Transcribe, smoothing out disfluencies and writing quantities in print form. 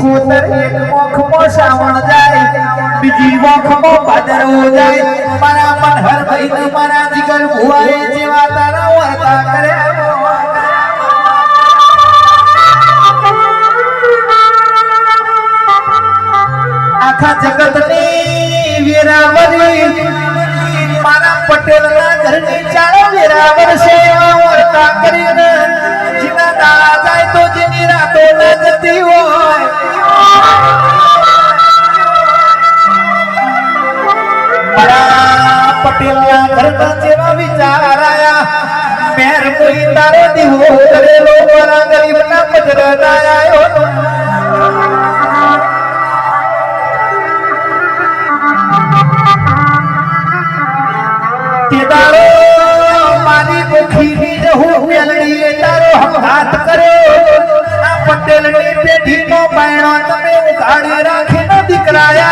सिकोतर एक मोखमो श्रावण जाए बीजी मोखमो भादरवो जाए मारा मन हर महीने मारा जिगर भुआए जेवा तारा वर्ता करे आखा जगतनी वीरावरी मारा पटेलना घरनी चाळो वीरावर सेवा वर्ता करीने जिना दाळा जाय तो जेनी रातो न जती होय मारा पटेलना घरना जेवा विचार आया मेर मुई तारो दिहो करेलो मारा गरीबना पजर आयो तारो मारी मुखी रहू मेलड़ी तारो हम हाथ करो आ पटेल ने पेढ़ी नो बायणो तमे उघाड़ी राखी न दिकराया